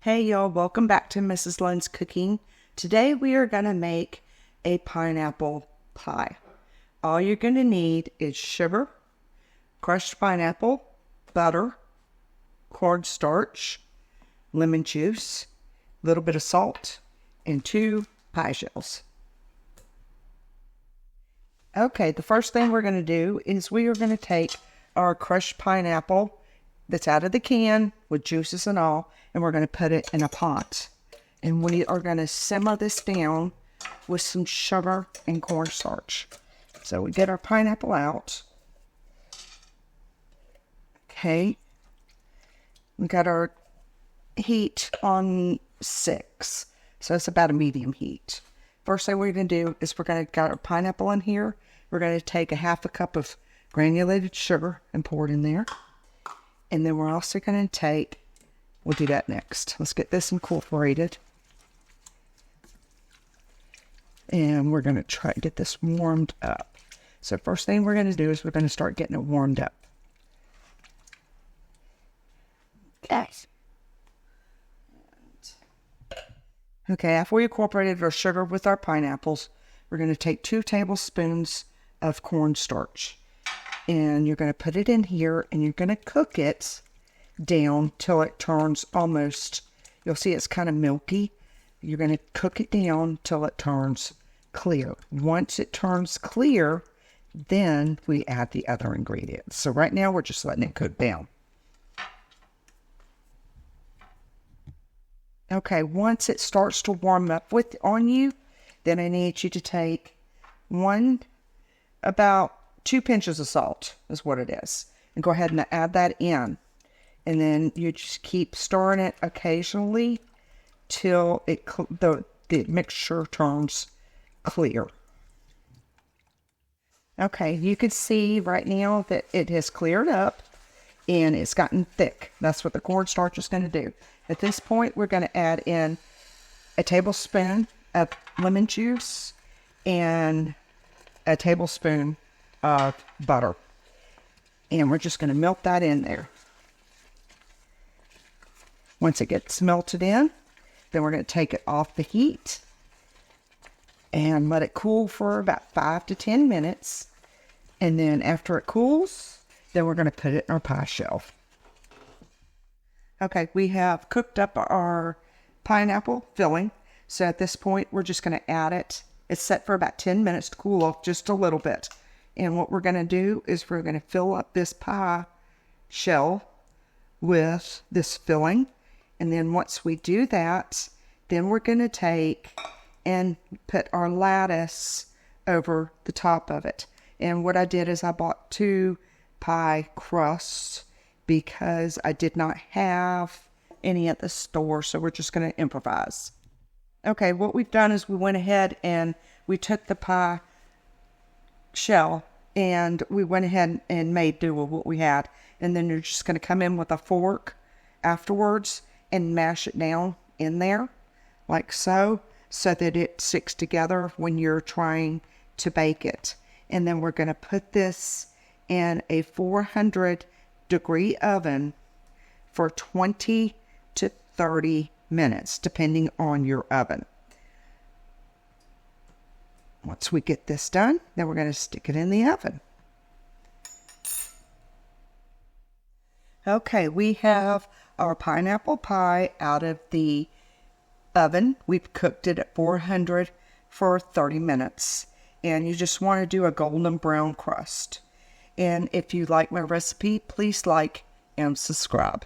Hey y'all, welcome back to Mrs. Lund's Cooking. Today we are going to make a pineapple pie. All you're going to need is sugar, crushed pineapple, butter, cornstarch, lemon juice, a little bit of salt, and 2 pie shells. Okay, the first thing we're going to do is we are going to take our crushed pineapple that's out of the can with juices and all, and we're going to put it in a pot. And we are going to simmer this down with some sugar and cornstarch. So we get our pineapple out. Okay. We got our heat on 6. So it's about a medium heat. First thing we're going to do is we're going to get our pineapple in here. We're going to take a half a cup of granulated sugar and pour it in there. And then we're also going to take, we'll do that next. Let's get this incorporated. And we're going to try to get this warmed up. So first thing we're going to do is we're going to start getting it warmed up. Okay. Okay, after we incorporated our sugar with our pineapples, we're going to take 2 tablespoons of cornstarch. And you're going to put it in here and you're going to cook it down till it turns almost, you'll see it's kind of milky. You're going to cook it down till it turns clear. Once it turns clear, then we add the other ingredients. So right now we're just letting it cook down. Okay, once it starts to warm up on you, then I need you to take about 2 pinches of salt is what it is. And go ahead and add that in. And then you just keep stirring it occasionally till the mixture turns clear. Okay, you can see right now that it has cleared up and it's gotten thick. That's what the cornstarch is going to do. At this point, we're going to add in a tablespoon of lemon juice and a tablespoon of butter. And we're just going to melt that in there. Once it gets melted in, then we're going to take it off the heat and let it cool for about 5 to 10 minutes. And then after it cools, then we're going to put it in our pie shelf. Okay, we have cooked up our pineapple filling. So at this point, we're just going to add it. It's set for about 10 minutes to cool off just a little bit. And what we're going to do is we're going to fill up this pie shell with this filling. And then once we do that, then we're going to take and put our lattice over the top of it. And what I did is I bought 2 pie crusts because I did not have any at the store. So we're just going to improvise. Okay, what we've done is we went ahead and we took the pie shell and we went ahead and made do with what we had. And then you're just going to come in with a fork afterwards and mash it down in there like so that it sticks together when you're trying to bake it. And then we're going to put this in a 400-degree oven for 20 to 30 minutes, depending on your oven. Once we get this done, then we're going to stick it in the oven. Okay, we have our pineapple pie out of the oven. We've cooked it at 400 for 30 minutes. And you just want to do a golden brown crust. And if you like my recipe, please like and subscribe.